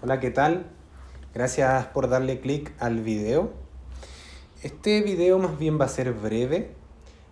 Hola, ¿qué tal? Gracias por darle clic al video. Este video más bien va a ser breve.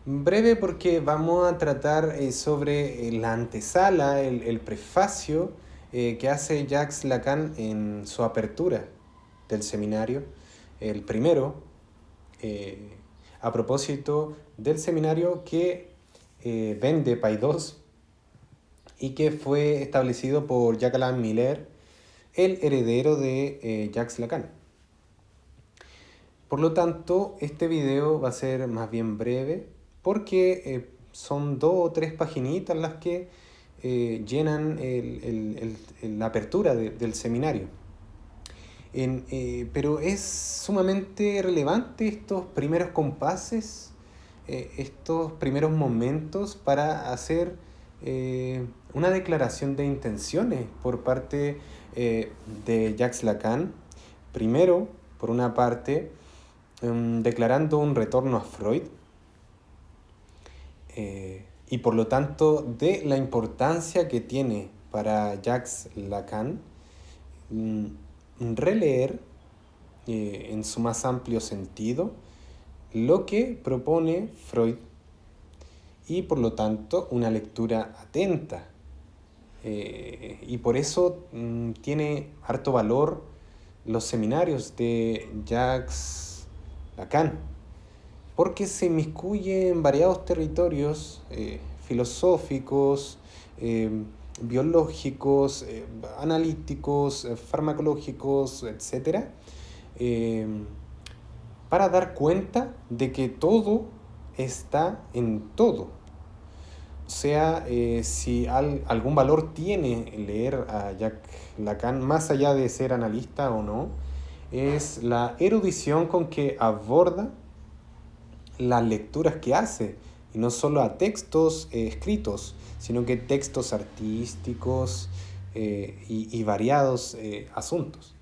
Breve porque vamos a tratar sobre la antesala, el prefacio que hace Jacques Lacan en su apertura del seminario, el primero, eh, a propósito del seminario que vende Paidós y que fue establecido por Jacques Alain Miller, el heredero de Jacques Lacan. Por lo tanto, este video va a ser más bien breve porque son 2 o 3 paginitas las que llenan la apertura del seminario. Pero es sumamente relevante estos primeros compases, estos primeros momentos para hacer una declaración de intenciones por parte de Jacques Lacan. Primero, por una parte, declarando un retorno a Freud y por lo tanto de la importancia que tiene para Jacques Lacan mm, releer en su más amplio sentido lo que propone Freud y por lo tanto una lectura atenta. Y por eso tiene harto valor los seminarios de Jacques Lacan, porque se inmiscuye en variados territorios filosóficos, eh, biológicos, analíticos, farmacológicos, etcétera, eh, para dar cuenta de que todo está en todo. O sea, si algún valor tiene leer a Jacques Lacan, más allá de ser analista o no, es la erudición con que aborda las lecturas que hace, y no solo a textos escritos, sino que textos artísticos y variados asuntos.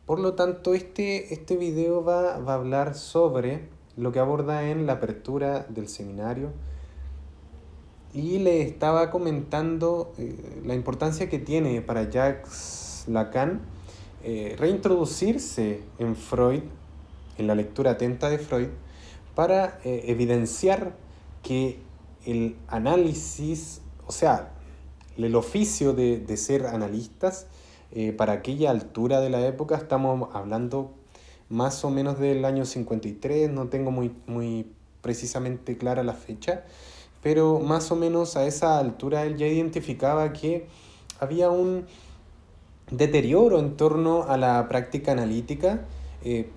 Por lo tanto, este video va a hablar sobre lo que aborda en la apertura del seminario y le estaba comentando la importancia que tiene para Jacques Lacan reintroducirse en Freud, en la lectura atenta de Freud, para evidenciar que el análisis, o sea, el oficio de ser analistas, para aquella altura de la época, estamos hablando más o menos del año 53, no tengo muy precisamente clara la fecha, pero más o menos a esa altura él ya identificaba que había un deterioro en torno a la práctica analítica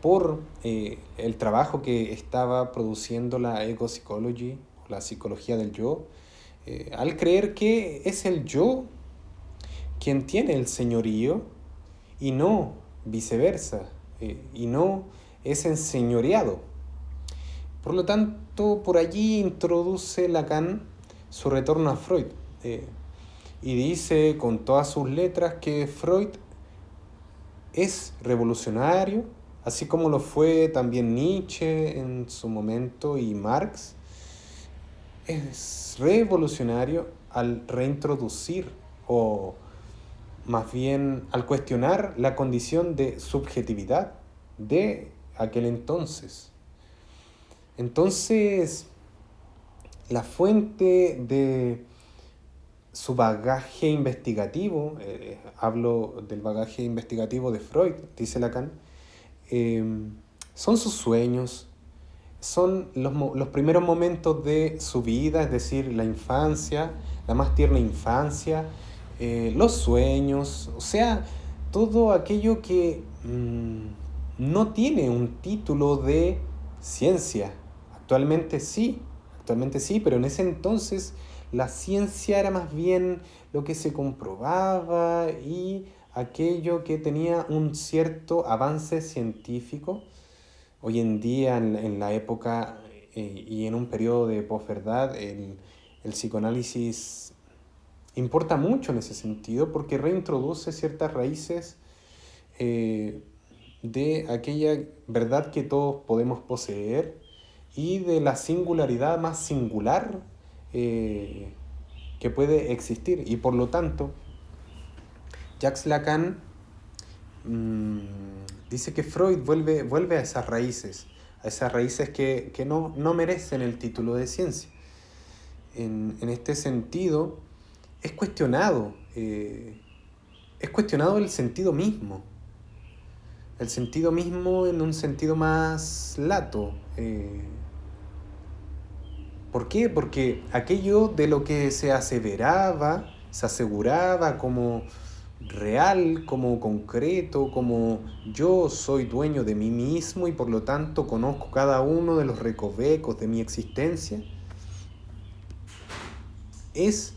por el trabajo que estaba produciendo la ego psychology, la psicología del yo, al creer que es el yo quien tiene el señorío y no viceversa, y no es enseñoreado. Por lo tanto, por allí introduce Lacan su retorno a Freud, y dice con todas sus letras que Freud es revolucionario, así como lo fue también Nietzsche en su momento y Marx. Es revolucionario al reintroducir o más bien al cuestionar la condición de subjetividad de aquel entonces. Entonces, la fuente de su bagaje investigativo, hablo del bagaje investigativo de Freud, dice Lacan, eh, son sus sueños, son los primeros momentos de su vida, es decir, la infancia, la más tierna infancia, los sueños, o sea, todo aquello que no tiene un título de ciencia. Actualmente sí, pero en ese entonces la ciencia era más bien lo que se comprobaba y aquello que tenía un cierto avance científico. Hoy en día, en la época y en un periodo de posverdad, el psicoanálisis importa mucho en ese sentido porque reintroduce ciertas raíces eh, de aquella verdad que todos podemos poseer y de la singularidad más singular que puede existir. Y por lo tanto, Jacques Lacan mm, dice que Freud vuelve a esas raíces que no merecen el título de ciencia. En este sentido, es cuestionado, eh, es cuestionado el sentido mismo en un sentido más lato. ¿Por qué? Porque aquello de lo que se aseveraba, se aseguraba como real, como concreto, como yo soy dueño de mí mismo y por lo tanto conozco cada uno de los recovecos de mi existencia, es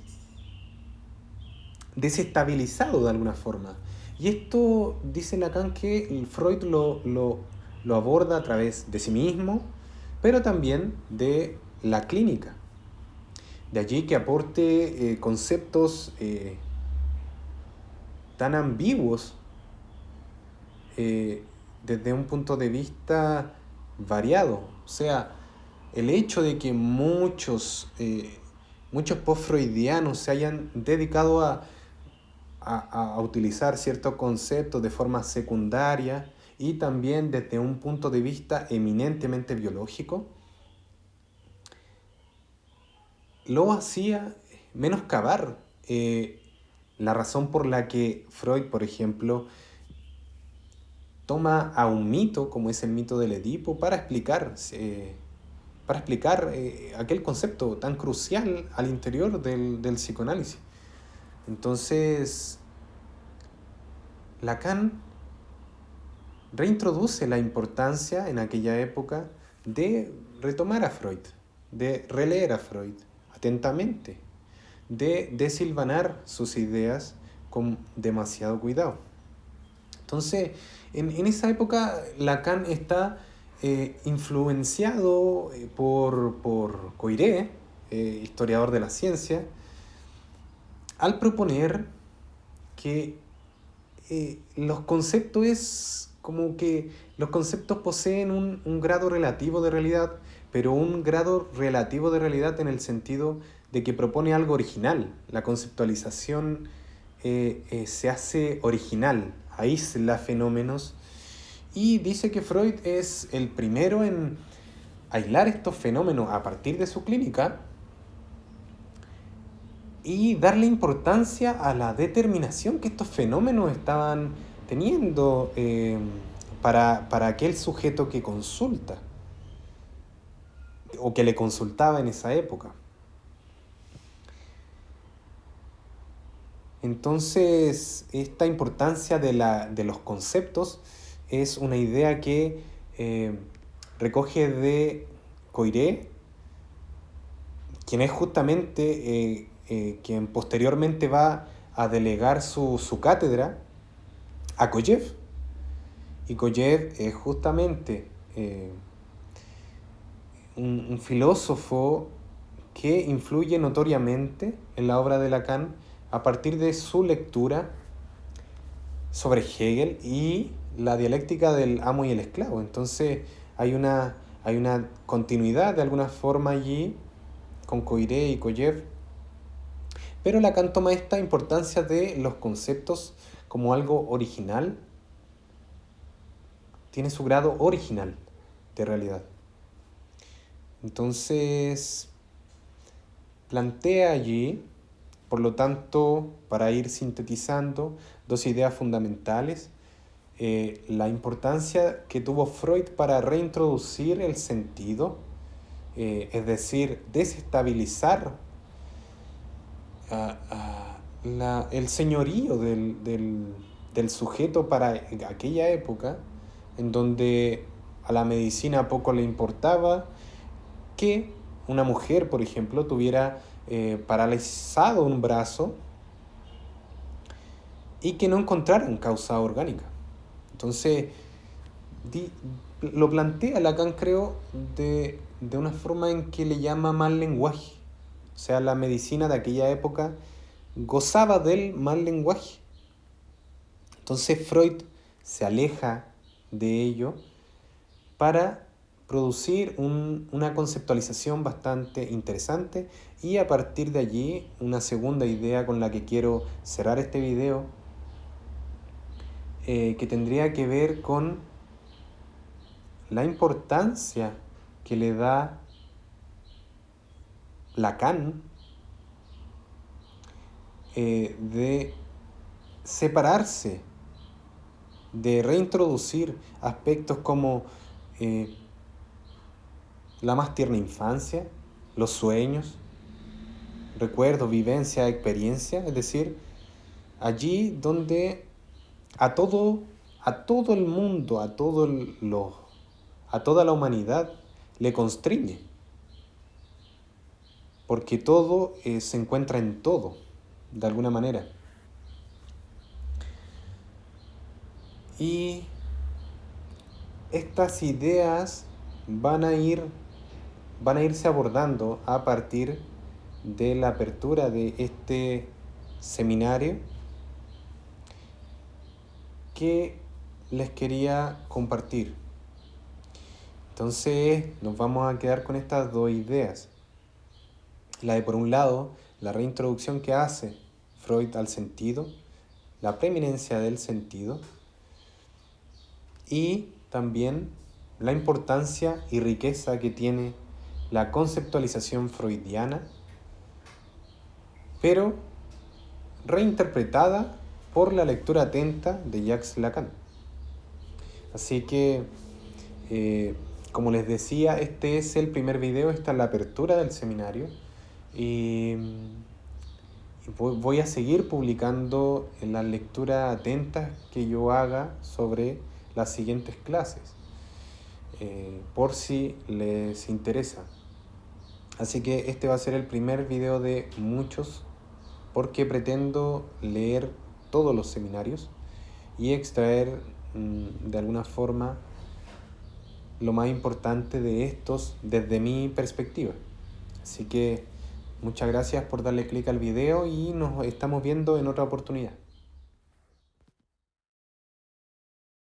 desestabilizado de alguna forma. Y esto dice Lacan que Freud lo aborda a través de sí mismo, pero también de la clínica. De allí que aporte conceptos tan ambiguos eh, desde un punto de vista variado. O sea, el hecho de que muchos post-freudianos se hayan dedicado a utilizar ciertos conceptos de forma secundaria y también desde un punto de vista eminentemente biológico, lo hacía menoscabar la razón por la que Freud, por ejemplo, toma a un mito, como es el mito del Edipo, para explicar aquel concepto tan crucial al interior del psicoanálisis. Entonces, Lacan reintroduce la importancia en aquella época de retomar a Freud, de releer a Freud atentamente, de desilvanar sus ideas con demasiado cuidado. Entonces, en esa época Lacan está influenciado por Coiré, historiador de la ciencia, al proponer que los conceptos es como que los conceptos poseen un grado relativo de realidad, pero un grado relativo de realidad en el sentido de que propone algo original. La conceptualización se hace original, aísla fenómenos y dice que Freud es el primero en aislar estos fenómenos a partir de su clínica y darle importancia a la determinación que estos fenómenos estaban teniendo para aquel sujeto que consulta o que le consultaba en esa época. Entonces, esta importancia de los conceptos es una idea que recoge de Coiré, quien es justamente quien posteriormente va a delegar su cátedra a Koyev. Y Koyev es justamente un filósofo que influye notoriamente en la obra de Lacan a partir de su lectura sobre Hegel y la dialéctica del amo y el esclavo. Entonces hay una continuidad de alguna forma allí con Coiré y Koyev, pero Lacan toma esta importancia de los conceptos como algo original, tiene su grado original de realidad. Entonces, plantea allí, por lo tanto, para ir sintetizando, dos ideas fundamentales. La importancia que tuvo Freud para reintroducir el sentido, es decir, desestabilizar el señorío del sujeto para aquella época, en donde a la medicina poco le importaba que una mujer, por ejemplo, tuviera paralizado un brazo y que no encontraran causa orgánica. Entonces, lo plantea Lacan, creo, de una forma en que le llama mal lenguaje. O sea, la medicina de aquella época gozaba del mal lenguaje. Entonces Freud se aleja de ello para producir una conceptualización bastante interesante y a partir de allí una segunda idea con la que quiero cerrar este video que tendría que ver con la importancia que le da Lacan de separarse, de reintroducir aspectos como la más tierna infancia, los sueños, recuerdos, vivencia, experiencia, es decir, allí donde a todo el mundo, a toda la humanidad le constriñe, porque todo se encuentra en todo, de alguna manera. Y estas ideas van a irse abordando a partir de la apertura de este seminario que les quería compartir. Entonces nos vamos a quedar con estas dos ideas. La de, por un lado, la reintroducción que hace Freud al sentido, la preeminencia del sentido, y también la importancia y riqueza que tiene la conceptualización freudiana, pero reinterpretada por la lectura atenta de Jacques Lacan. Así que, como les decía, este es el primer video, esta es la apertura del seminario, y voy a seguir publicando en las lecturas atentas que yo haga sobre las siguientes clases, por si les interesa. Así que este va a ser el primer video de muchos, porque pretendo leer todos los seminarios y extraer de alguna forma lo más importante de estos desde mi perspectiva. Así que muchas gracias por darle clic al video y nos estamos viendo en otra oportunidad.